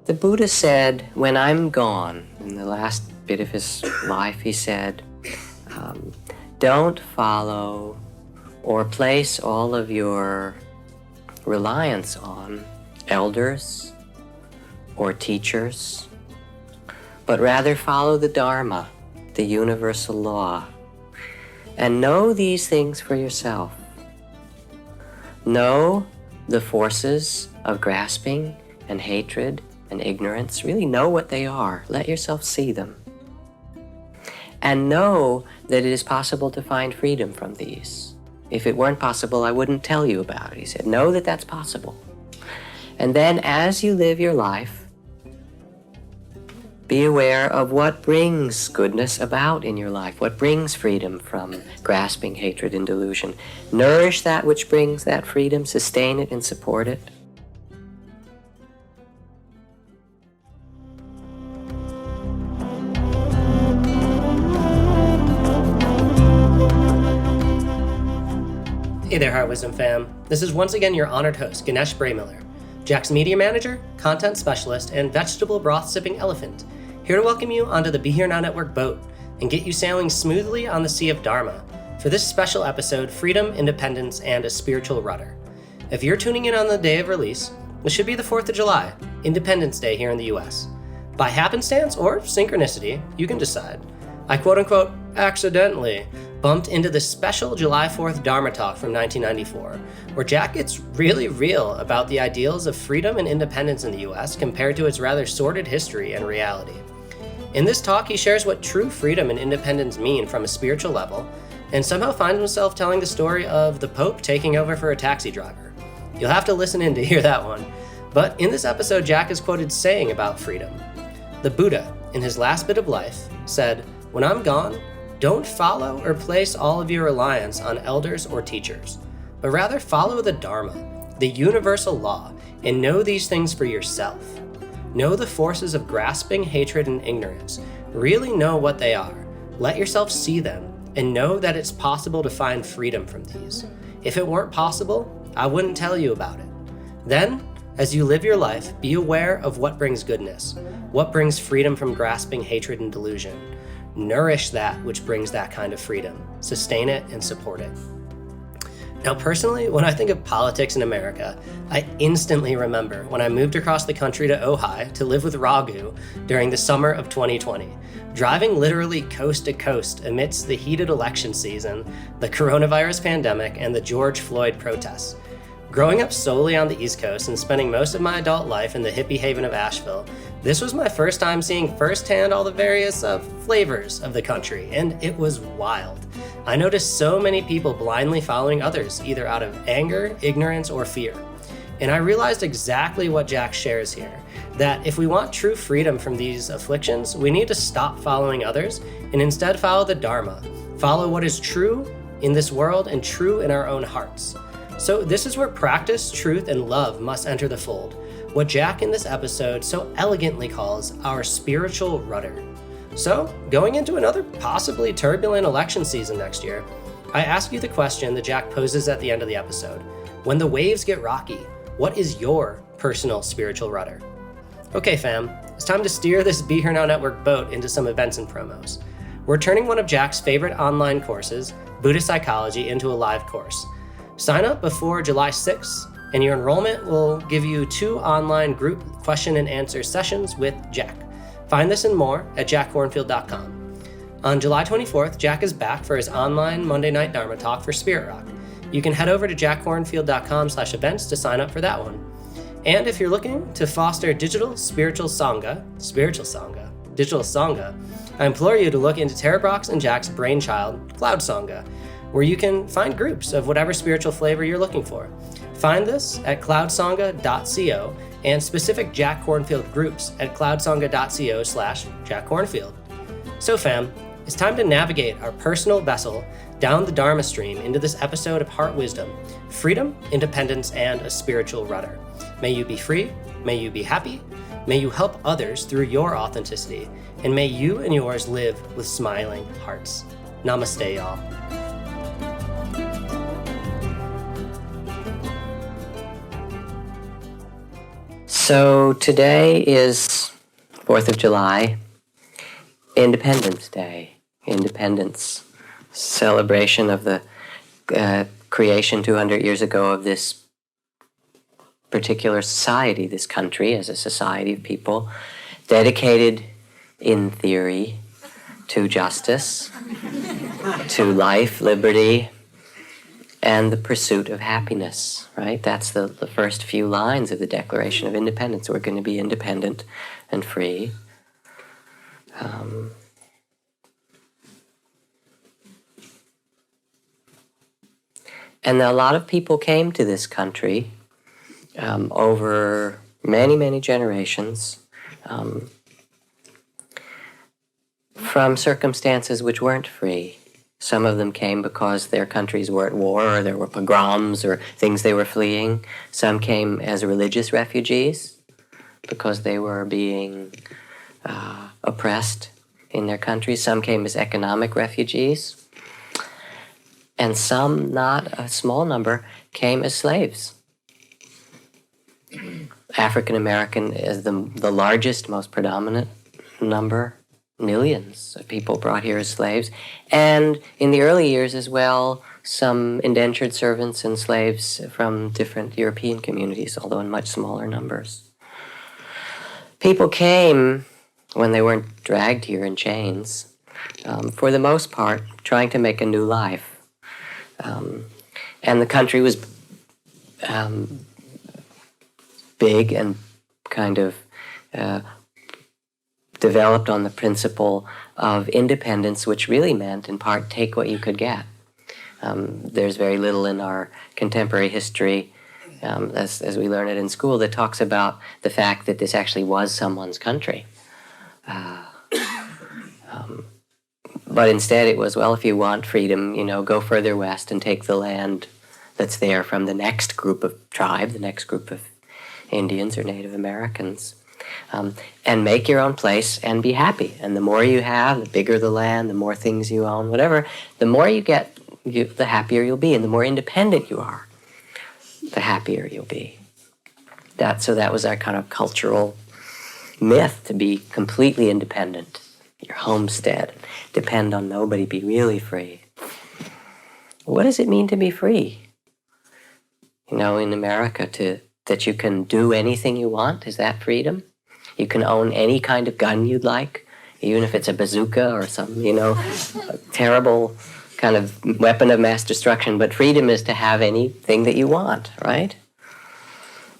The Buddha said, when I'm gone, in the last bit of his life, he said, don't follow or place all of your reliance on elders or teachers, but rather follow the Dharma, the universal law, and know these things for yourself. Know the forces of grasping and hatred and ignorance. Really know what they are. Let yourself see them. And know that it is possible to find freedom from these. If it weren't possible, I wouldn't tell you about it. He said, know that that's possible. And then as you live your life, be aware of what brings goodness about in your life, what brings freedom from grasping, hatred, and delusion. Nourish that which brings that freedom, sustain it and support it. Hey there, Heart Wisdom fam. This is once again your honored host, Ganesh Braymiller, Jack's media manager, content specialist, and vegetable broth-sipping elephant, here to welcome you onto the Be Here Now Network boat and get you sailing smoothly on the sea of Dharma for this special episode, Freedom, Independence, and a Spiritual Rudder. If you're tuning in on the day of release, it should be the 4th of July, Independence Day here in the US. By happenstance or synchronicity, you can decide. I quote-unquote accidentally bumped into the special July 4th Dharma talk from 1994, where Jack gets really real about the ideals of freedom and independence in the US compared to its rather sordid history and reality. In this talk, he shares what true freedom and independence mean from a spiritual level, and somehow finds himself telling the story of the Pope taking over for a taxi driver. You'll have to listen in to hear that one. But in this episode, Jack is quoted saying about freedom. The Buddha, in his last bit of life, said, "When I'm gone, don't follow or place all of your reliance on elders or teachers, but rather follow the Dharma, the universal law, and know these things for yourself. Know the forces of grasping, hatred, and ignorance. Really know what they are. Let yourself see them, and know that it's possible to find freedom from these. If it weren't possible, I wouldn't tell you about it. Then, as you live your life, be aware of what brings goodness, what brings freedom from grasping, hatred, and delusion. Nourish that which brings that kind of freedom. Sustain it and support it." Now, personally, when I think of politics in America, I instantly remember when I moved across the country to Ojai to live with Raghu during the summer of 2020, driving literally coast to coast amidst the heated election season, the coronavirus pandemic, and the George Floyd protests. Growing up solely on the East Coast and spending most of my adult life in the hippie haven of Asheville, this was my first time seeing firsthand all the various flavors of the country, and it was wild. I noticed so many people blindly following others, either out of anger, ignorance, or fear. And I realized exactly what Jack shares here, that if we want true freedom from these afflictions, we need to stop following others and instead follow the Dharma, follow what is true in this world and true in our own hearts. So this is where practice, truth, and love must enter the fold, what Jack in this episode so elegantly calls our spiritual rudder. So, going into another possibly turbulent election season next year, I ask you the question that Jack poses at the end of the episode. When the waves get rocky, what is your personal spiritual rudder? Okay fam, it's time to steer this Be Here Now Network boat into some events and promos. We're turning one of Jack's favorite online courses, Buddhist Psychology, into a live course. Sign up before July 6th, and your enrollment will give you 2 online group question and answer sessions with Jack. Find this and more at jackkornfield.com. On July 24th, Jack is back for his online Monday Night Dharma Talk for Spirit Rock. You can head over to jackkornfield.com/events to sign up for that one. And if you're looking to foster digital sangha, I implore you to look into Tara Brock's and Jack's brainchild, Cloud Sangha, where you can find groups of whatever spiritual flavor you're looking for. Find this at cloudsangha.co and specific Jack Kornfield groups at cloudsangha.co/Jack Kornfield. So fam, it's time to navigate our personal vessel down the Dharma stream into this episode of Heart Wisdom, Freedom, Independence, and a Spiritual Rudder. May you be free, may you be happy, may you help others through your authenticity, and may you and yours live with smiling hearts. Namaste, y'all. So today is 4th of July, Independence Day. Independence, celebration of the creation 200 years ago of this particular society, this country as a society of people dedicated, in theory, to justice, to life, liberty, and the pursuit of happiness, right? That's the first few lines of the Declaration of Independence. We're going to be independent and free. And a lot of people came to this country over many, many generations from circumstances which weren't free. Some of them came because their countries were at war, or there were pogroms or things they were fleeing. Some came as religious refugees because they were being oppressed in their countries. Some came as economic refugees. And some, not a small number, came as slaves. African American is the largest, most predominant number. Millions of people brought here as slaves. And in the early years as well, some indentured servants and slaves from different European communities, although in much smaller numbers. People came when they weren't dragged here in chains, for the most part, trying to make a new life. And the country was big and kind of developed on the principle of independence, which really meant, in part, take what you could get. There's very little in our contemporary history, as we learn it in school, that talks about the fact that this actually was someone's country. But instead it was, well, if you want freedom, go further west and take the land that's there from the next group of tribe, the next group of Indians or Native Americans. And make your own place and be happy. And the more you have, the bigger the land, the more things you own, whatever, the more you get, the happier you'll be. And the more independent you are, the happier you'll be. So that was our kind of cultural myth, to be completely independent. Your homestead, depend on nobody, be really free. What does it mean to be free? In America, that you can do anything you want, is that freedom? You can own any kind of gun you'd like, even if it's a bazooka or some, terrible kind of weapon of mass destruction. But freedom is to have anything that you want, right?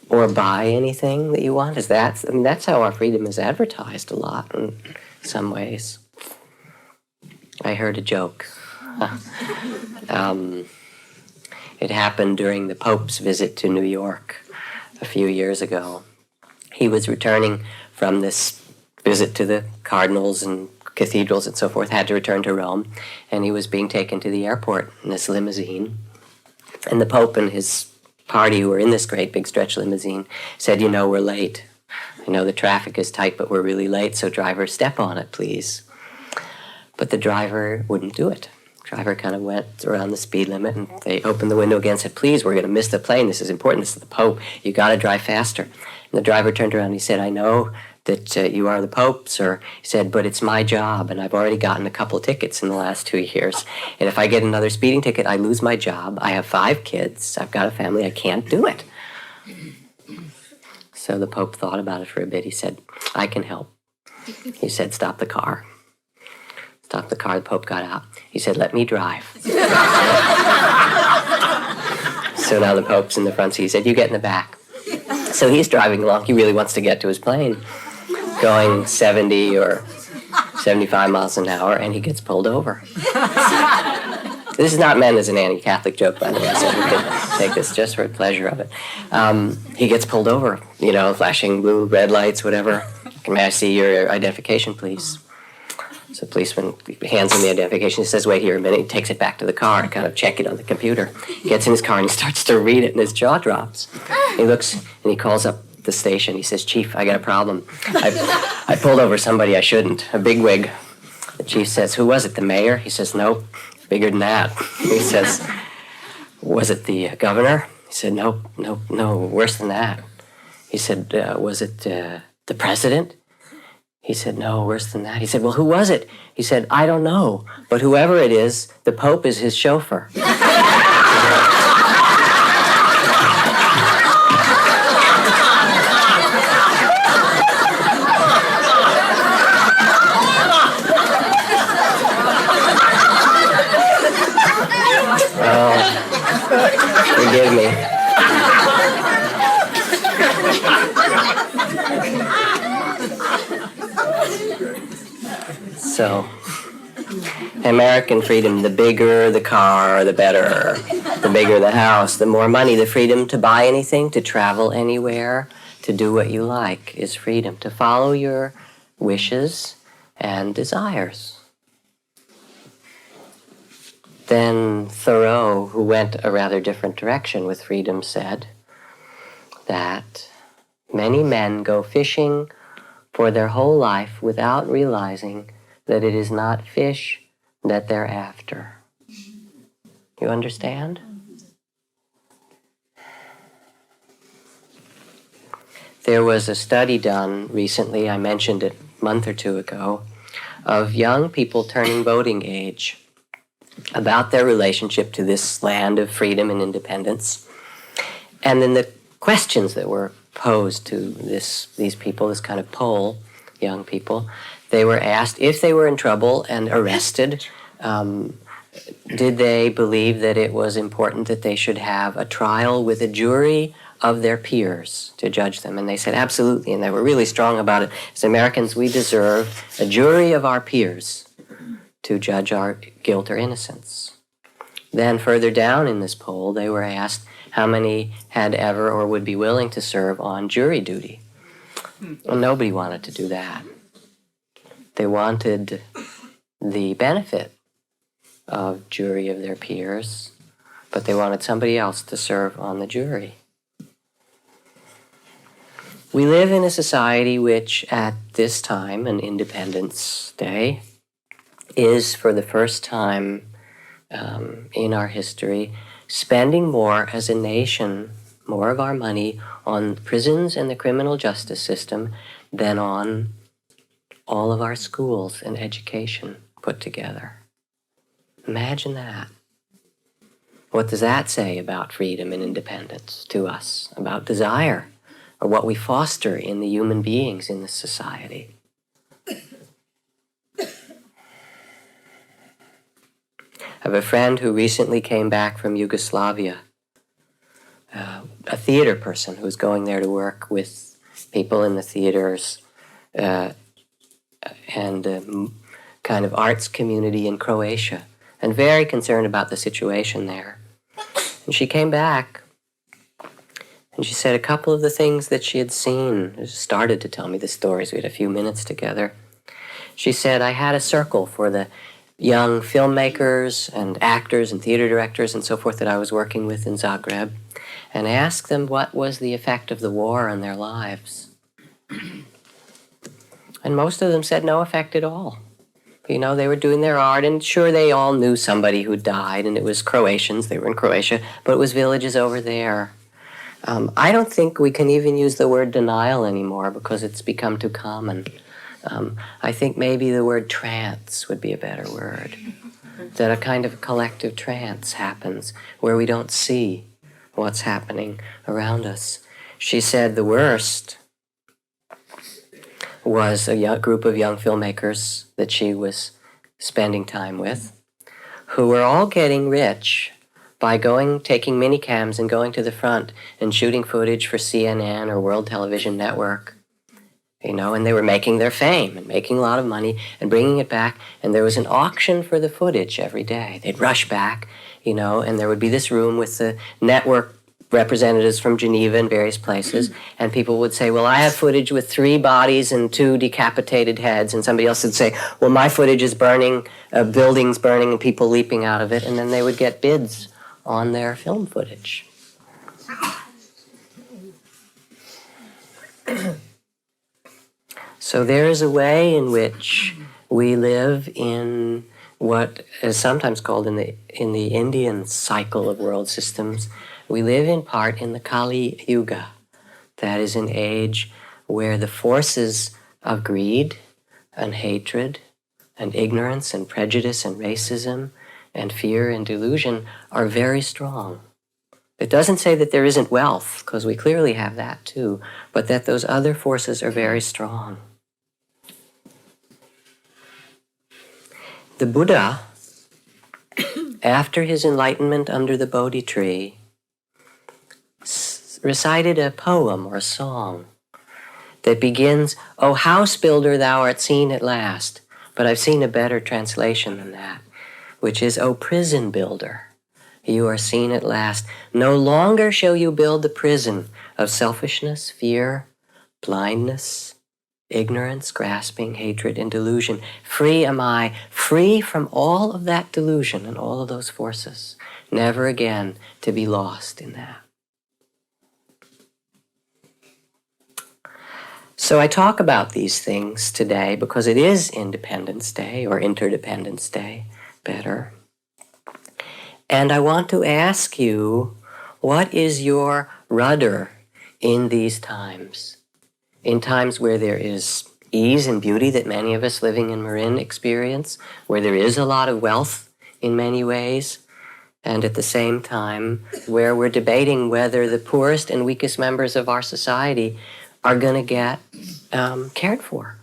Or buy anything that you want. That's how our freedom is advertised a lot in some ways. I heard a joke. It happened during the Pope's visit to New York a few years ago. He was returning from this visit to the cardinals and cathedrals and so forth, had to return to Rome, and he was being taken to the airport in this limousine. And the Pope and his party, who were in this great big stretch limousine, said, we're late. The traffic is tight, but we're really late, so driver, step on it, please. But the driver wouldn't do it. The driver kind of went around the speed limit, and they opened the window again and said, please, we're going to miss the plane. This is important. This is the Pope. You got to drive faster. And the driver turned around and he said, I know that you are the Pope, sir. He said, but it's my job, and I've already gotten a couple tickets in the last 2 years. And if I get another speeding ticket, I lose my job. I have 5 kids. I've got a family. I can't do it. So the Pope thought about it for a bit. He said, I can help. He said, stop the car. Stopped the car. The Pope got out. He said, let me drive. So now the Pope's in the front seat. He said, you get in the back. So he's driving along. He really wants to get to his plane, going 70 or 75 miles an hour, and he gets pulled over. This is not meant as an anti-Catholic joke, by the way, so you can take this just for the pleasure of it. He gets pulled over, flashing blue, red lights, whatever. May I see your identification, please? So the policeman hands him the identification. He says, wait here a minute. He takes it back to the car to kind of check it on the computer. He gets in his car and he starts to read it, and his jaw drops. He looks and he calls up the station. He says, Chief, I got a problem. I pulled over somebody I shouldn't, a bigwig. The chief says, who was it, the mayor? He says, nope, bigger than that. He says, was it the governor? He said, no, worse than that. He said, was it the president? He said, no, worse than that. He said, well, who was it? He said, I don't know, but whoever it is, the Pope is his chauffeur. Forgive me. So, American freedom, the bigger the car, the better. The bigger the house, the more money. The freedom to buy anything, to travel anywhere, to do what you like is freedom. To follow your wishes and desires. Then Thoreau, who went a rather different direction with freedom, said that many men go fishing for their whole life without realizing that it is not fish that they're after. You understand? There was a study done recently, I mentioned it a month or two ago, of young people turning voting age, about their relationship to this land of freedom and independence. And then the questions that were posed to these people, this kind of poll, young people, they were asked if they were in trouble and arrested, did they believe that it was important that they should have a trial with a jury of their peers to judge them? And they said absolutely, and they were really strong about it. As Americans, we deserve a jury of our peers to judge our guilt or innocence. Then further down in this poll, they were asked how many had ever or would be willing to serve on jury duty. Well, nobody wanted to do that. They wanted the benefit of jury of their peers, but they wanted somebody else to serve on the jury. We live in a society which, at this time, an Independence Day, is for the first time in our history spending more as a nation, more of our money on prisons and the criminal justice system than on all of our schools and education put together. Imagine that. What does that say about freedom and independence to us, about desire, or what we foster in the human beings in this society? I have a friend who recently came back from Yugoslavia, a theater person who's going there to work with people in the theaters and kind of arts community in Croatia, and very concerned about the situation there. And she came back, and she said a couple of the things that she had seen, started to tell me the stories. We had a few minutes together. She said, I had a circle for the young filmmakers and actors and theater directors and so forth that I was working with in Zagreb, and I asked them what was the effect of the war on their lives. And most of them said no effect at all. You know, they were doing their art, and sure, they all knew somebody who died, and it was Croatians, they were in Croatia, but it was villages over there. I don't think we can even use the word denial anymore because it's become too common. I think maybe the word trance would be a better word. That a kind of collective trance happens where we don't see what's happening around us. She said the worst was a group of young filmmakers that she was spending time with, who were all getting rich by taking minicams and going to the front and shooting footage for CNN or World Television Network. You know, and they were making their fame and making a lot of money and bringing it back, and there was an auction for the footage every day. They'd rush back, you know, and there would be this room with the network representatives from Geneva and various places, and people would say, well, I have footage with 3 bodies and 2 decapitated heads, and somebody else would say, well, my footage is burning, buildings burning and people leaping out of it, and then they would get bids on their film footage. So there is a way in which we live in what is sometimes called in the Indian cycle of world systems. We live in part in the Kali Yuga, That is an age where the forces of greed and hatred and ignorance and prejudice and racism and fear and delusion are very strong. It doesn't say that there isn't wealth, because we clearly have that too, but that those other forces are very strong. The Buddha, after his enlightenment under the Bodhi tree, recited a poem or a song that begins, "O house builder, thou art seen at last." But I've seen a better translation than that, which is, "O prison builder, you are seen at last. No longer shall you build the prison of selfishness, fear, blindness, ignorance, grasping, hatred, and delusion. Free am I, free from all of that delusion and all of those forces, never again to be lost in that." So I talk about these things today because it is Independence Day, or Interdependence Day, better. And I want to ask you, what is your rudder in these times? In times where there is ease and beauty that many of us living in Marin experience, where there is a lot of wealth in many ways, and at the same time where we're debating whether the poorest and weakest members of our society are going to get cared for.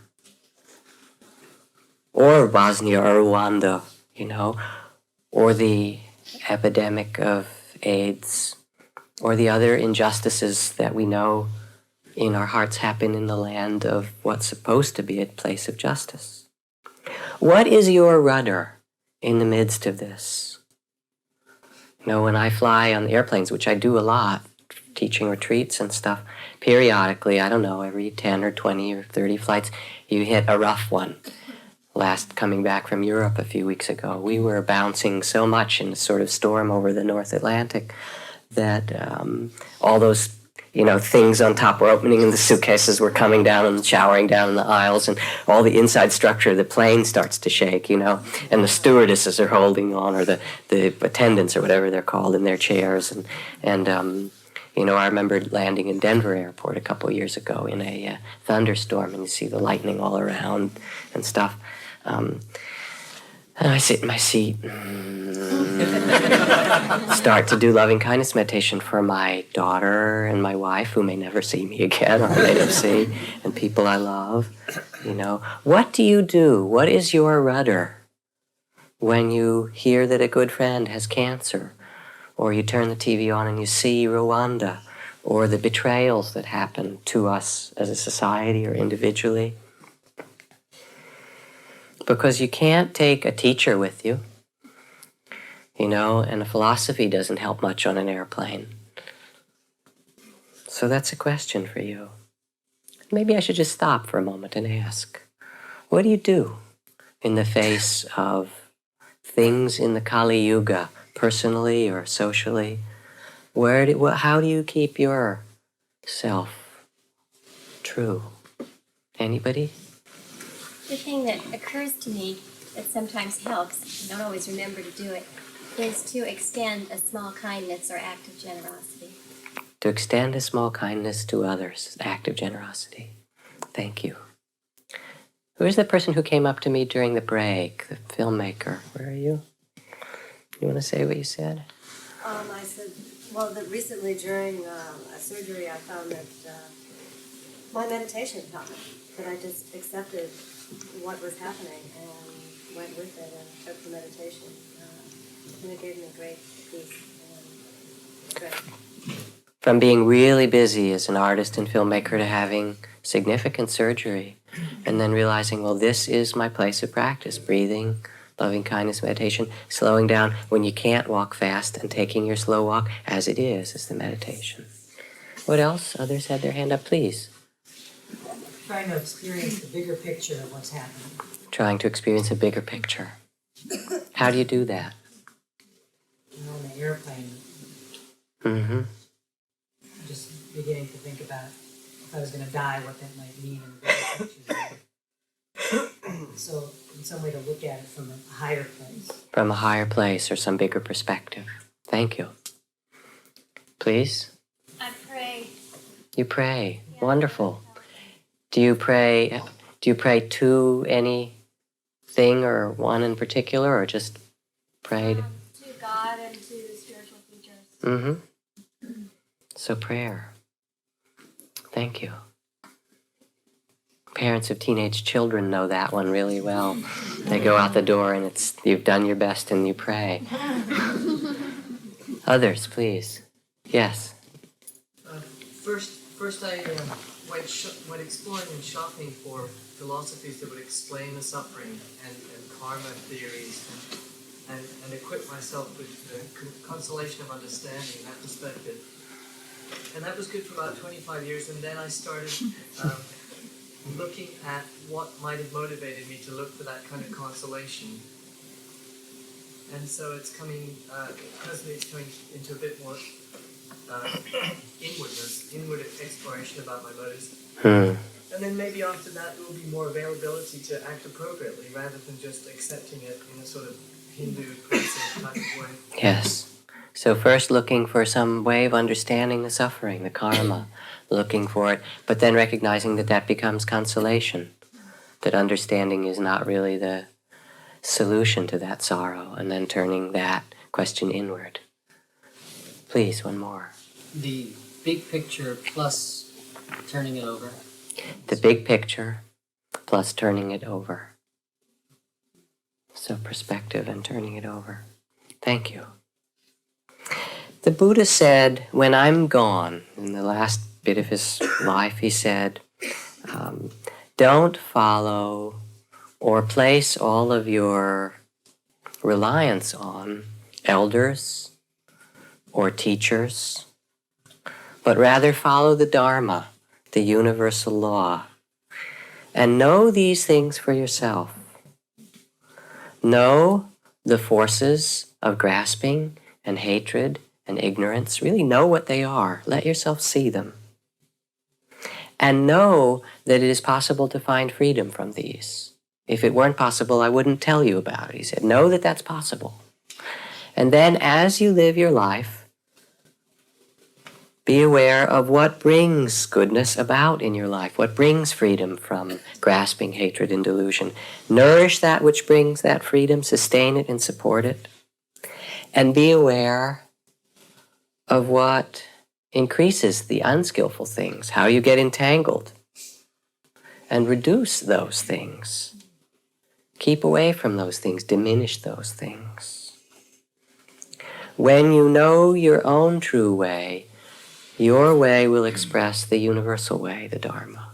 Or Bosnia or Rwanda, or the epidemic of AIDS, or the other injustices that we know in our hearts happen in the land of what's supposed to be a place of justice. What is your rudder in the midst of this? When I fly on the airplanes, which I do a lot, teaching retreats and stuff, periodically, I don't know, every 10 or 20 or 30 flights, you hit a rough one. Last coming back from Europe a few weeks ago, we were bouncing so much in a sort of storm over the North Atlantic that all those things on top were opening and the suitcases were coming down and showering down in the aisles, and all the inside structure of the plane starts to shake, and the stewardesses are holding on, or the attendants or whatever they're called, in their chairs. And I remember landing in Denver airport a couple of years ago in a thunderstorm, and you see the lightning all around and stuff. And I sit in my seat, start to do loving kindness meditation for my daughter and my wife, who may never see me again, or may never see, and people I love. What do you do? What is your rudder when you hear that a good friend has cancer, or you turn the TV on and you see Rwanda, or the betrayals that happen to us as a society or individually? Because you can't take a teacher with you, and a philosophy doesn't help much on an airplane. So that's a question for you. Maybe I should just stop for a moment and ask, what do you do in the face of things in the Kali Yuga, personally or socially? How do you keep yourself true? Anybody? The thing that occurs to me that sometimes helps, I don't always remember to do it, is to extend a small kindness or act of generosity. To extend a small kindness to others, act of generosity. Thank you. Who is the person who came up to me during the break, the filmmaker? Where are you? You want to say what you said? I said, that recently during a surgery, I found that my meditation helped me. That I just accepted what was happening and went with it and took the meditation. And it gave me great peace and strength. From being really busy as an artist and filmmaker to having significant surgery, and then realizing, this is my place of practice, breathing, loving kindness meditation, slowing down when you can't walk fast, and taking your slow walk as it is the meditation. What else? Others had their hand up, please. Trying to experience the bigger picture of what's happening. Trying to experience a bigger picture. How do you do that? On the airplane. Mm-hmm. Just beginning to think about if I was going to die, what that might mean in the bigger picture. So, in some way to look at it from a higher place. From a higher place or some bigger perspective. Thank you. Please? I pray You pray. Wonderful. Do you pray to anything or one in particular, or just pray to God and to spiritual teachers. Mm-hmm. So prayer. Thank you. Parents of teenage children know that one really well. They go out the door and it's you've done your best and you pray. Others, please. Yes. First I went exploring and shopping for philosophies that would explain the suffering and karma theories and equip myself with the consolation of understanding that perspective. And that was good for about 25 years, and then I started looking at what might have motivated me to look for that kind of consolation. And so it's presently it's coming into a bit more inward exploration about my motives. And then maybe after that there will be more availability to act appropriately rather than just accepting it in a sort of Hindu passive type of way. Yes. So first looking for some way of understanding the suffering, the karma, looking for it, but then recognizing that that becomes consolation, that understanding is not really the solution to that sorrow, and then turning that question inward. Please, one more. The big picture plus turning it over. The big picture plus turning it over. So perspective and turning it over. Thank you. The Buddha said, when I'm gone, in the last bit of his life, he said, don't follow or place all of your reliance on elders or teachers, but rather follow the Dharma, the universal law, and know these things for yourself. Know the forces of grasping and hatred and ignorance. Really know what they are. Let yourself see them. And know that it is possible to find freedom from these. If it weren't possible, I wouldn't tell you about it. He said, know that that's possible. And then as you live your life, be aware of what brings goodness about in your life, what brings freedom from grasping, hatred, and delusion. Nourish that which brings that freedom, sustain it and support it. And be aware of what increases the unskillful things, how you get entangled, and reduce those things. Keep away from those things, diminish those things. When you know your own true way, your way will express the universal way, the Dharma.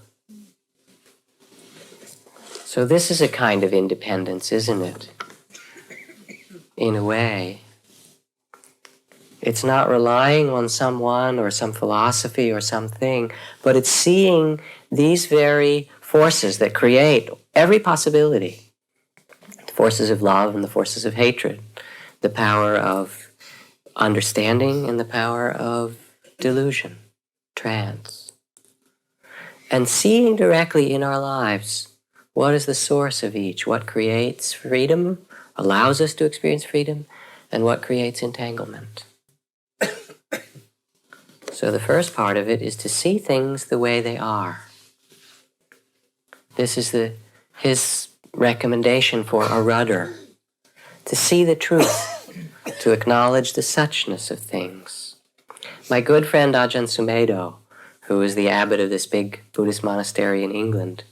So this is a kind of independence, isn't it? In a way. It's not relying on someone or some philosophy or something, but it's seeing these very forces that create every possibility. The forces of love and the forces of hatred, the power of understanding and the power of delusion, trance. And seeing directly in our lives what is the source of each, what creates freedom, allows us to experience freedom, and what creates entanglement. So the first part of it is to see things the way they are. This is his recommendation for a rudder, to see the truth, to acknowledge the suchness of things. My good friend Ajahn Sumedho, who is the abbot of this big Buddhist monastery in England,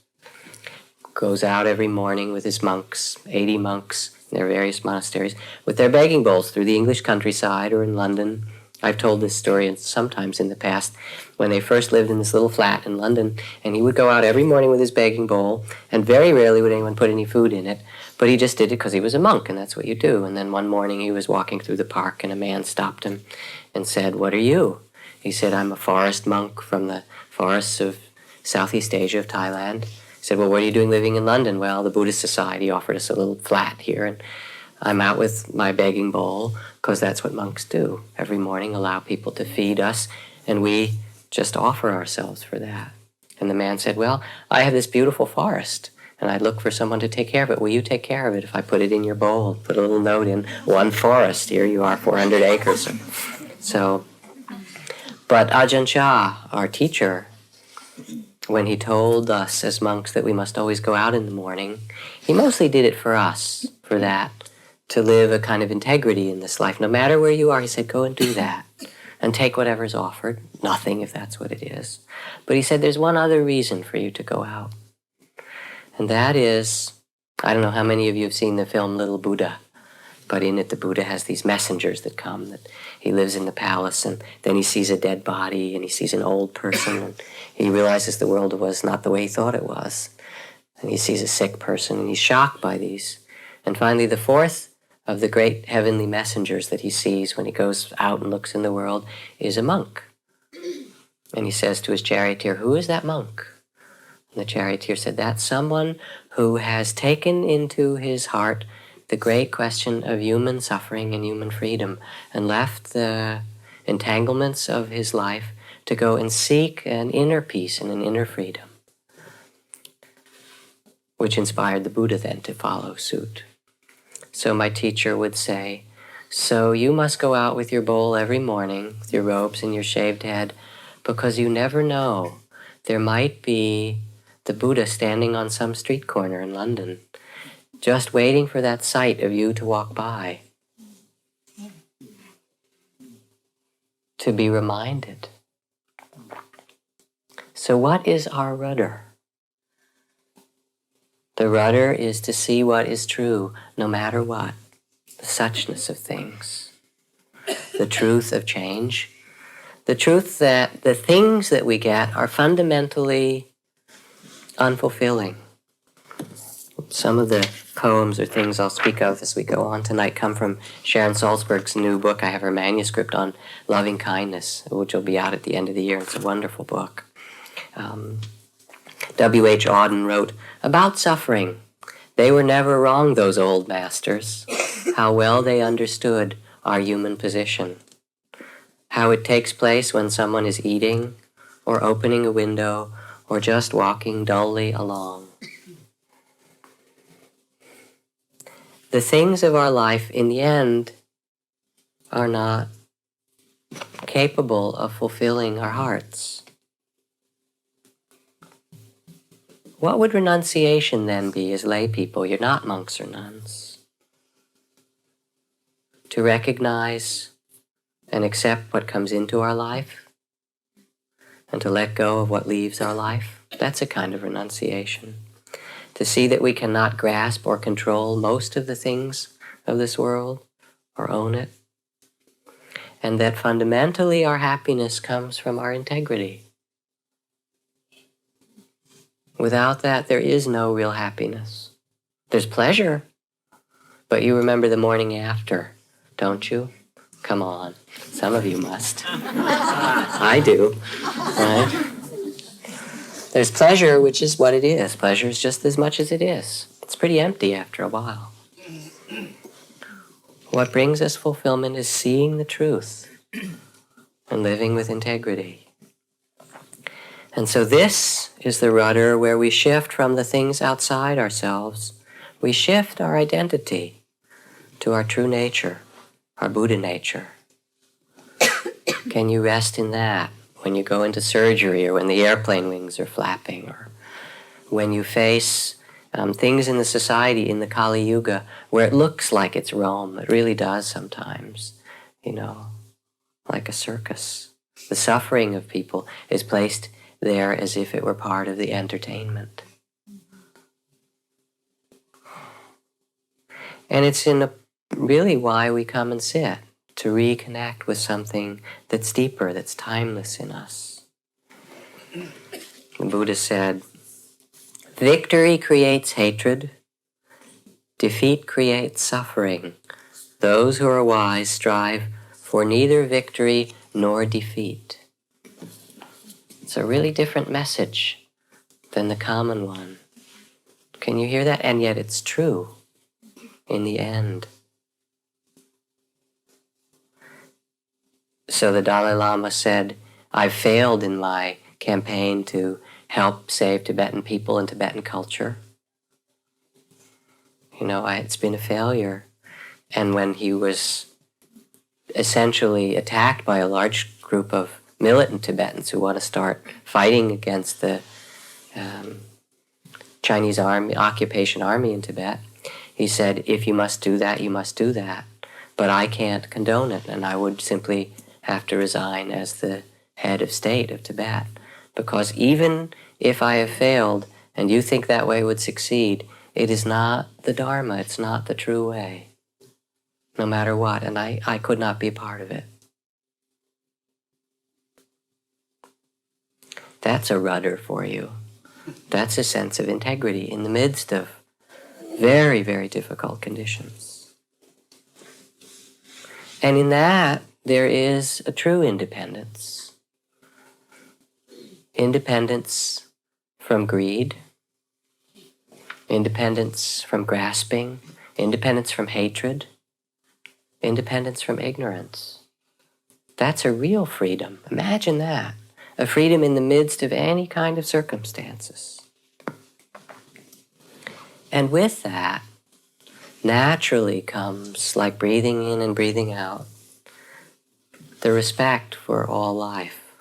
goes out every morning with his monks, 80 monks in their various monasteries, with their begging bowls through the English countryside or in London. I've told this story sometimes in the past, when they first lived in this little flat in London, and he would go out every morning with his begging bowl, and very rarely would anyone put any food in it, but he just did it because he was a monk, and that's what you do. And then one morning he was walking through the park, and a man stopped him and said, "What are you?" He said, "I'm a forest monk from the forests of Southeast Asia, of Thailand." He said, "Well, what are you doing living in London?" "Well, the Buddhist Society offered us a little flat here, and I'm out with my begging bowl, because that's what monks do. Every morning allow people to feed us, and we just offer ourselves for that." And the man said, "Well, I have this beautiful forest, and I'd look for someone to take care of it. Will you take care of it if I put it in your bowl? Put a little note in, 1 forest, here you are, 400 acres. So But Ajahn Chah, our teacher, when he told us as monks that we must always go out in the morning, he mostly did it for us, for that, to live a kind of integrity in this life. No matter where you are, he said, go and do that, and take whatever's offered, nothing if that's what it is. But he said, there's one other reason for you to go out, and that is, I don't know how many of you have seen the film Little Buddha, but in it the Buddha has these messengers that come, that he lives in the palace, and then he sees a dead body, and he sees an old person, and he realizes the world was not the way he thought it was. And he sees a sick person, and he's shocked by these. And finally, the fourth of the great heavenly messengers that he sees when he goes out and looks in the world is a monk. And he says to his charioteer, who is that monk? And the charioteer said, that's someone who has taken into his heart the great question of human suffering and human freedom, and left the entanglements of his life to go and seek an inner peace and an inner freedom, which inspired the Buddha then to follow suit. So my teacher would say, so you must go out with your bowl every morning, with your robes and your shaved head, because you never know. There might be the Buddha standing on some street corner in London, just waiting for that sight of you to walk by, to be reminded. So what is our rudder? The rudder is to see what is true, no matter what, the suchness of things, the truth of change, the truth that the things that we get are fundamentally unfulfilling. Some of the poems or things I'll speak of as we go on tonight come from Sharon Salzberg's new book. I have her manuscript on loving kindness, which will be out at the end of the year. It's a wonderful book. W.H. Auden wrote, about suffering, they were never wrong, those old masters. How well they understood our human position. How it takes place when someone is eating, or opening a window, or just walking dully along. The things of our life, in the end, are not capable of fulfilling our hearts. What would renunciation then be as lay people? You're not monks or nuns. To recognize and accept what comes into our life, and to let go of what leaves our life, that's a kind of renunciation. To see that we cannot grasp or control most of the things of this world, or own it, and that fundamentally our happiness comes from our integrity. Without that, there is no real happiness. There's pleasure, but you remember the morning after, don't you? Come on, some of you must. I do, right? There's pleasure, which is what it is. Pleasure is just as much as it is. It's pretty empty after a while. What brings us fulfillment is seeing the truth and living with integrity. And so this is the rudder where we shift from the things outside ourselves. We shift our identity to our true nature, our Buddha nature. Can you rest in that when you go into surgery, or when the airplane wings are flapping, or when you face things in the society in the Kali Yuga where it looks like it's Rome? It really does sometimes, like a circus. The suffering of people is placed there as if it were part of the entertainment. And it's really why we come and sit, to reconnect with something that's deeper, that's timeless in us. The Buddha said, victory creates hatred, defeat creates suffering. Those who are wise strive for neither victory nor defeat. It's a really different message than the common one. Can you hear that? And yet it's true in the end. So the Dalai Lama said, I've failed in my campaign to help save Tibetan people and Tibetan culture. It's been a failure. And when he was essentially attacked by a large group of militant Tibetans who want to start fighting against the Chinese army, occupation army in Tibet. He said, if you must do that, you must do that. But I can't condone it, and I would simply have to resign as the head of state of Tibet. Because even if I have failed, and you think that way would succeed, it is not the Dharma, it's not the true way. No matter what, and I could not be a part of it. That's a rudder for you. That's a sense of integrity in the midst of very, very difficult conditions. And in that, there is a true independence. Independence from greed, independence from grasping, independence from hatred, independence from ignorance. That's a real freedom. Imagine that. A freedom in the midst of any kind of circumstances. And with that, naturally comes, like breathing in and breathing out, the respect for all life.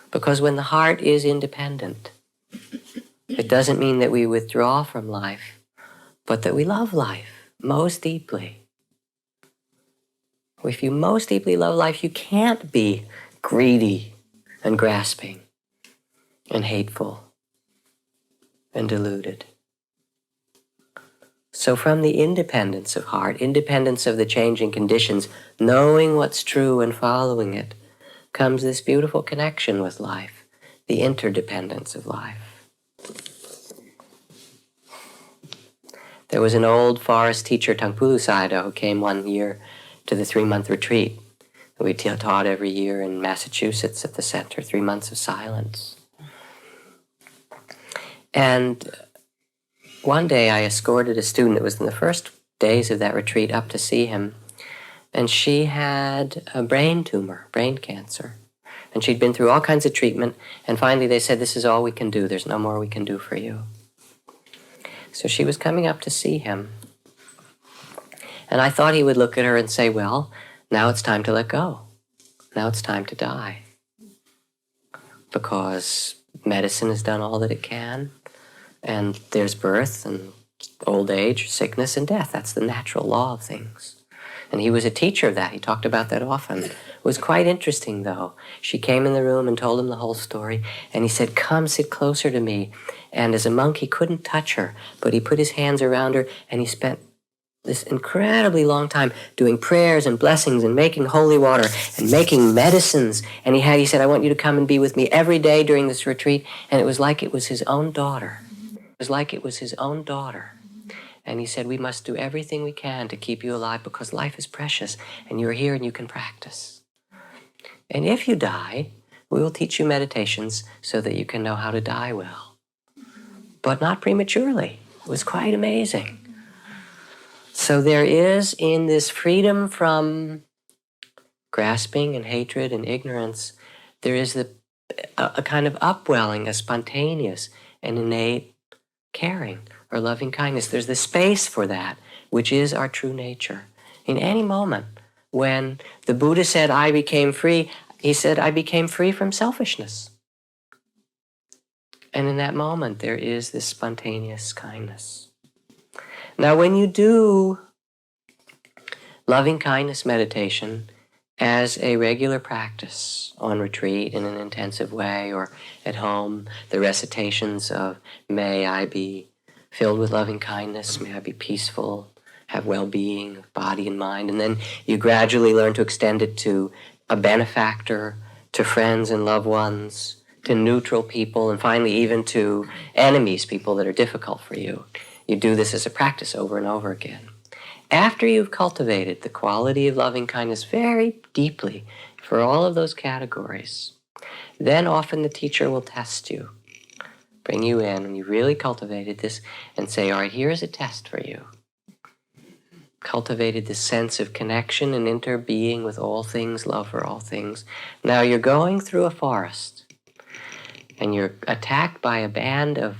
Because when the heart is independent, it doesn't mean that we withdraw from life, but that we love life most deeply. If you most deeply love life, you can't be greedy and grasping and hateful and deluded. So from the independence of heart, independence of the changing conditions, knowing what's true and following it, comes this beautiful connection with life, the interdependence of life. There was an old forest teacher, Tangpulu Sayadaw, who came one year to the 3-month retreat that we taught every year in Massachusetts at the center, 3 months of silence. And one day I escorted a student, it was in the first days of that retreat, up to see him. And she had a brain tumor, brain cancer. And she'd been through all kinds of treatment, and finally they said, this is all we can do, there's no more we can do for you. So she was coming up to see him. And I thought he would look at her and say, well, now it's time to let go. Now it's time to die. Because medicine has done all that it can, and there's birth and old age, sickness and death. That's the natural law of things. And he was a teacher of that. He talked about that often. It was quite interesting, though. She came in the room and told him the whole story, and he said, come sit closer to me. And as a monk, he couldn't touch her, but he put his hands around her, and he spent this incredibly long time doing prayers and blessings and making holy water and making medicines. And he said, I want you to come and be with me every day during this retreat. And it was like it was his own daughter. It was like it was his own daughter. And he said, we must do everything we can to keep you alive because life is precious and you're here and you can practice. And if you die, we will teach you meditations so that you can know how to die well. But not prematurely. It was quite amazing. So there is in this freedom from grasping and hatred and ignorance, there is a kind of upwelling, a spontaneous and innate caring or loving kindness. There's the space for that, which is our true nature. In any moment, when the Buddha said, I became free, he said, I became free from selfishness. And in that moment, there is this spontaneous kindness. Now, when you do loving kindness meditation as a regular practice on retreat in an intensive way or at home, the recitations of may I be filled with loving kindness, may I be peaceful, have well-being of body and mind, and then you gradually learn to extend it to a benefactor, to friends and loved ones, to neutral people, and finally even to enemies, people that are difficult for you. You do this as a practice over and over again. After you've cultivated the quality of loving kindness very deeply for all of those categories, then often the teacher will test you, bring you in, and you really cultivated this, and say, all right, here's a test for you. Cultivated this sense of connection and interbeing with all things, love for all things. Now you're going through a forest, and you're attacked by a band of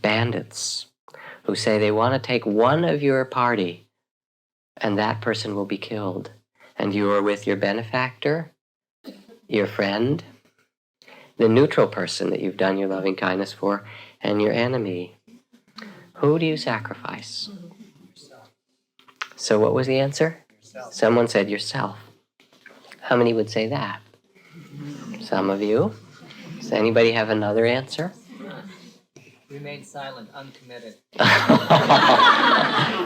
bandits who say they want to take one of your party, and that person will be killed. And you are with your benefactor, your friend, the neutral person that you've done your loving kindness for, and your enemy. Who do you sacrifice? So what was the answer? Yourself. Someone said yourself. How many would say that? Some of you. Does anybody have another answer? Remain silent, uncommitted.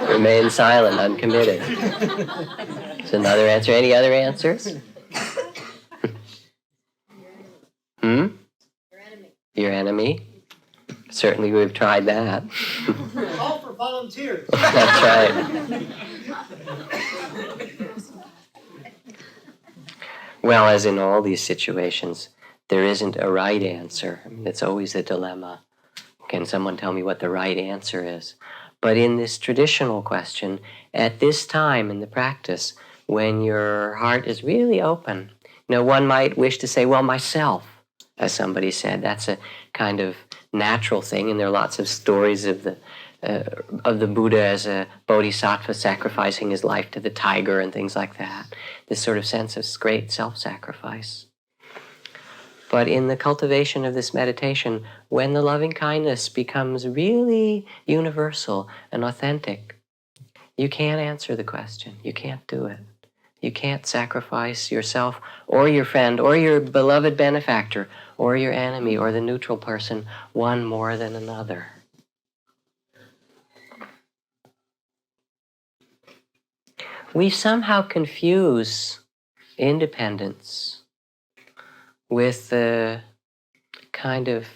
Remain silent, uncommitted. That's another answer. Any other answers? Your enemy. Certainly we've tried that. Call for volunteers. That's right. Well, as in all these situations, there isn't a right answer. I mean, it's always a dilemma. Can someone tell me what the right answer is? But in this traditional question, at this time in the practice, when your heart is really open, one might wish to say, well, myself, as somebody said. That's a kind of natural thing, and there are lots of stories of the Buddha as a bodhisattva sacrificing his life to the tiger and things like that. This sort of sense of great self-sacrifice. But in the cultivation of this meditation, when the loving kindness becomes really universal and authentic, you can't answer the question. You can't do it. You can't sacrifice yourself or your friend or your beloved benefactor or your enemy or the neutral person, one more than another. We somehow confuse independence with the kind of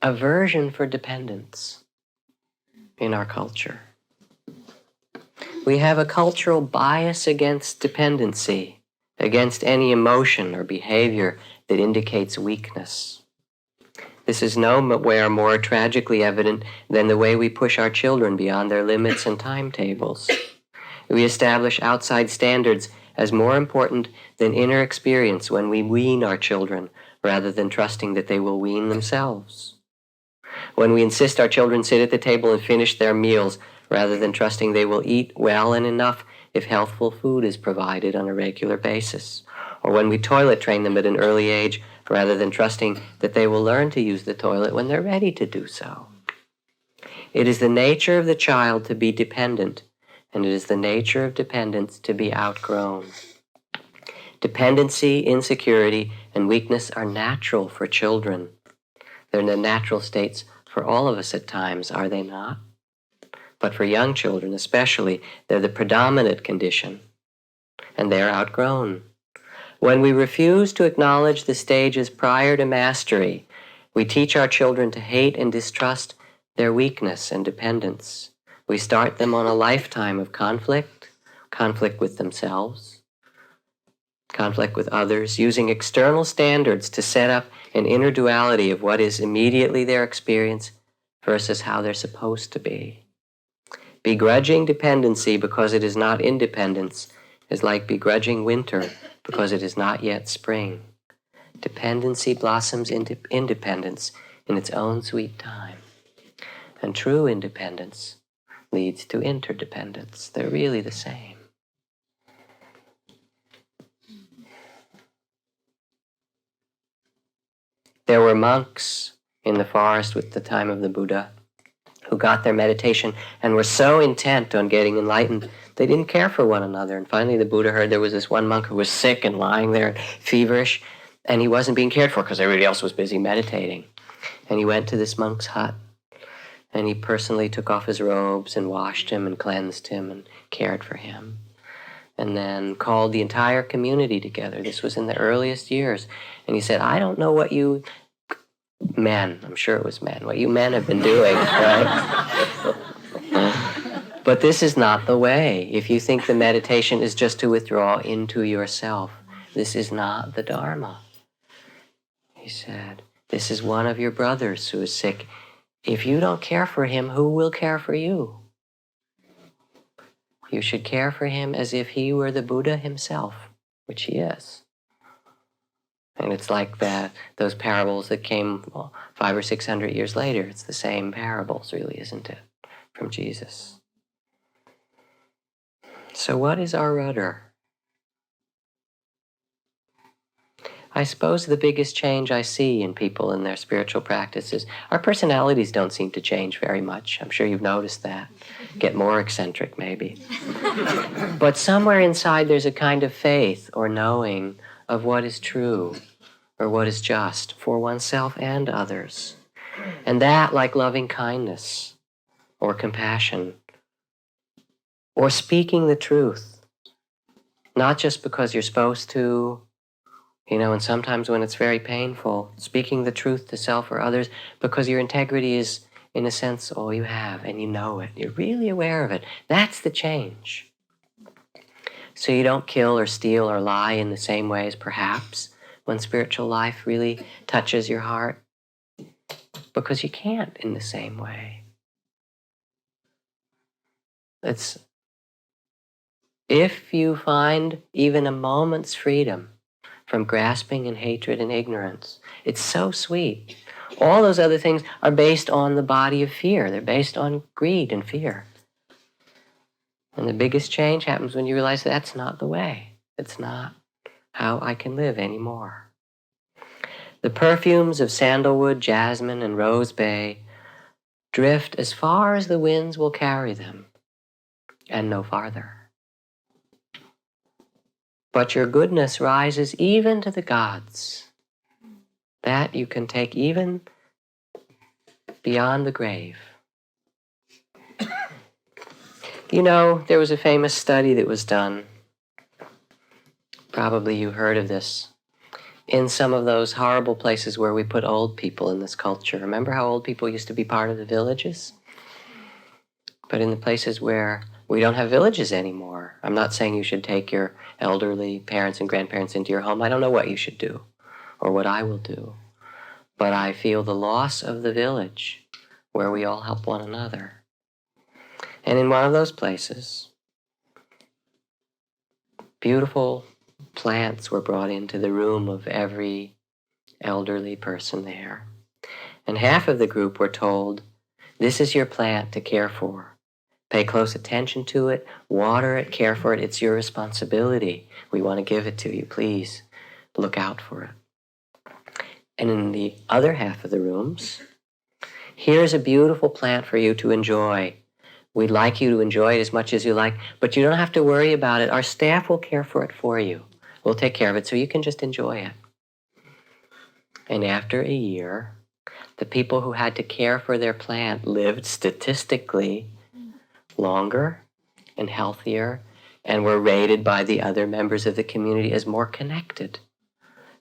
aversion for dependence in our culture. We have a cultural bias against dependency, against any emotion or behavior that indicates weakness. This is nowhere more tragically evident than the way we push our children beyond their limits and timetables. We establish outside standards as more important than inner experience when we wean our children, rather than trusting that they will wean themselves. When we insist our children sit at the table and finish their meals, rather than trusting they will eat well and enough if healthful food is provided on a regular basis. Or when we toilet train them at an early age, rather than trusting that they will learn to use the toilet when they're ready to do so. It is the nature of the child to be dependent, and it is the nature of dependence to be outgrown. Dependency, insecurity, and weakness are natural for children. They're the natural states for all of us at times, are they not? But for young children especially, they're the predominant condition, and they're outgrown. When we refuse to acknowledge the stages prior to mastery, we teach our children to hate and distrust their weakness and dependence. We start them on a lifetime of conflict with themselves, conflict with others, using external standards to set up an inner duality of what is immediately their experience versus how they're supposed to be. Begrudging dependency because it is not independence is like begrudging winter because it is not yet spring. Dependency blossoms into independence in its own sweet time. And true independence leads to interdependence. They're really the same. There were monks in the forest with the time of the Buddha who got their meditation and were so intent on getting enlightened, they didn't care for one another. And finally the Buddha heard there was this one monk who was sick and lying there feverish, and he wasn't being cared for because everybody else was busy meditating. And he went to this monk's hut, and he personally took off his robes and washed him and cleansed him and cared for him. And then called the entire community together. This was in the earliest years. And he said, I don't know what you men, I'm sure it was men, what you men have been doing, right? But this is not the way. If you think the meditation is just to withdraw into yourself, this is not the Dharma. He said, this is one of your brothers who is sick. If you don't care for him, who will care for you? You should care for him as if he were the Buddha himself, which he is. And it's like those parables that came 500 or 600 years later. It's the same parables, really, isn't it? From Jesus. So what is our rudder? I suppose the biggest change I see in people in their spiritual practices, our personalities don't seem to change very much. I'm sure you've noticed that. Get more eccentric, maybe. But somewhere inside there's a kind of faith or knowing of what is true or what is just for oneself and others. And that, like loving kindness or compassion or speaking the truth, not just because you're supposed to, and sometimes when it's very painful, speaking the truth to self or others because your integrity is, in a sense, all you have, and you know it. You're really aware of it. That's the change. So you don't kill or steal or lie in the same ways, perhaps, when spiritual life really touches your heart, because you can't in the same way. If you find even a moment's freedom from grasping and hatred and ignorance, it's so sweet. All those other things are based on the body of fear. They're based on greed and fear. And the biggest change happens when you realize that's not the way. It's not how I can live anymore. The perfumes of sandalwood, jasmine, and rose bay drift as far as the winds will carry them, and no farther. But your goodness rises even to the gods. That you can take even beyond the grave. There was a famous study that was done. Probably you heard of this. In some of those horrible places where we put old people in this culture. Remember how old people used to be part of the villages? But in the places where we don't have villages anymore, I'm not saying you should take your elderly parents and grandparents into your home. I don't know what you should do or what I will do. But I feel the loss of the village where we all help one another. And in one of those places, beautiful plants were brought into the room of every elderly person there. And half of the group were told, this is your plant to care for. Pay close attention to it, water it, care for it. It's your responsibility. We want to give it to you. Please look out for it. And in the other half of the rooms, here's a beautiful plant for you to enjoy. We'd like you to enjoy it as much as you like, but you don't have to worry about it. Our staff will care for it for you. We'll take care of it so you can just enjoy it. And after a year, the people who had to care for their plant lived statistically longer and healthier and were rated by the other members of the community as more connected.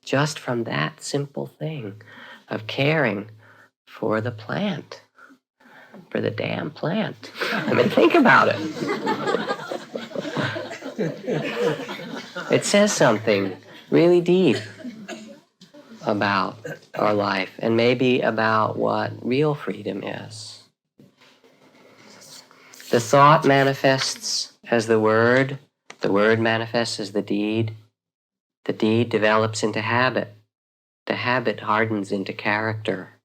Just from that simple thing of caring for the plant, for the damn plant. I mean, think about it. It says something really deep about our life and maybe about what real freedom is. The thought manifests as the word manifests as the deed develops into habit, the habit hardens into character.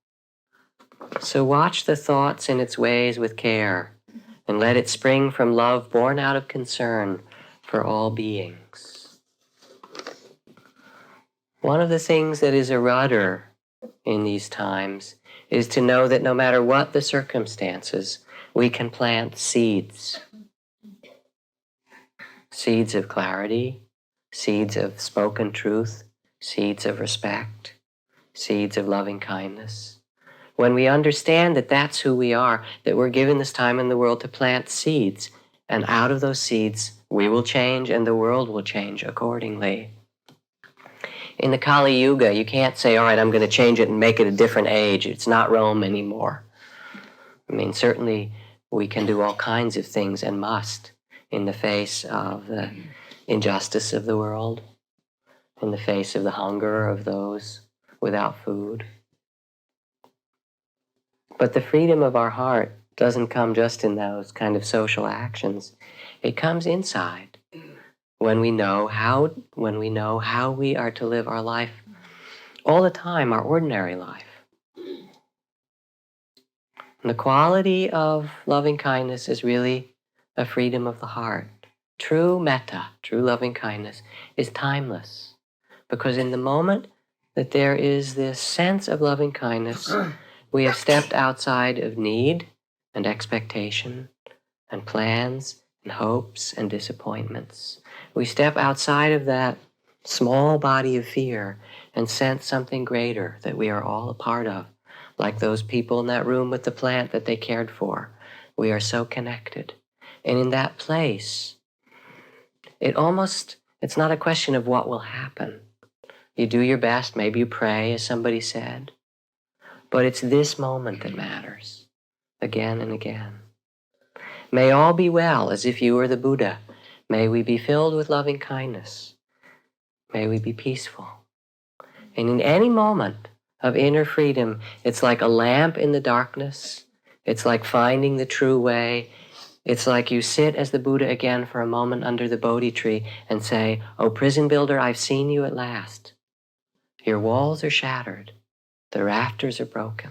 So watch the thoughts and its ways with care, and let it spring from love born out of concern for all beings. One of the things that is a rudder in these times is to know that no matter what the circumstances, we can plant seeds. Seeds of clarity, seeds of spoken truth, seeds of respect, seeds of loving kindness. When we understand that that's who we are, that we're given this time in the world to plant seeds, and out of those seeds we will change and the world will change accordingly. In the Kali Yuga, you can't say, all right, I'm going to change it and make it a different age. It's not Rome anymore. I mean, certainly we can do all kinds of things and must in the face of the injustice of the world, in the face of the hunger of those without food. But the freedom of our heart doesn't come just in those kind of social actions. It comes inside when we know how we are to live our life all the time, our ordinary life. And the quality of loving kindness is really a freedom of the heart. True metta, true loving kindness, is timeless. Because in the moment that there is this sense of loving kindness. We have stepped outside of need and expectation and plans and hopes and disappointments. We step outside of that small body of fear and sense something greater that we are all a part of, like those people in that room with the plant that they cared for. We are so connected. And in that place, it's not a question of what will happen. You do your best, maybe you pray, as somebody said, but it's this moment that matters, again and again. May all be well, as if you were the Buddha. May we be filled with loving kindness. May we be peaceful. And in any moment of inner freedom, it's like a lamp in the darkness. It's like finding the true way. It's like you sit as the Buddha again for a moment under the Bodhi tree and say, "Oh, prison builder, I've seen you at last. Your walls are shattered. The rafters are broken."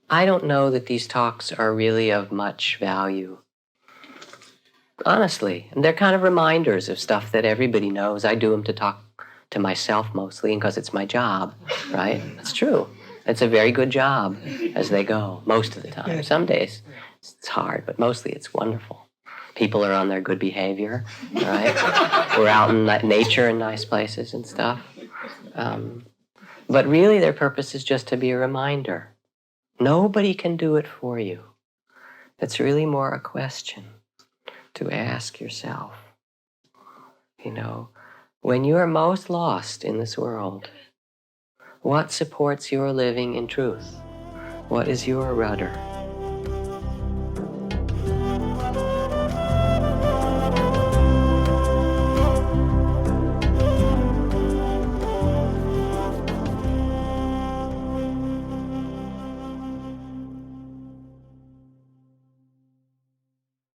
I don't know that these talks are really of much value. Honestly, and they're kind of reminders of stuff that everybody knows. I do them to talk to myself mostly, because it's my job, right? It's true. It's a very good job as they go, most of the time. Some days it's hard, but mostly it's wonderful. People are on their good behavior, right? We're out in nature in nice places and stuff. But really their purpose is just to be a reminder. Nobody can do it for you. It's really more a question to ask yourself. You know, when you are most lost in this world, what supports your living in truth? What is your rudder?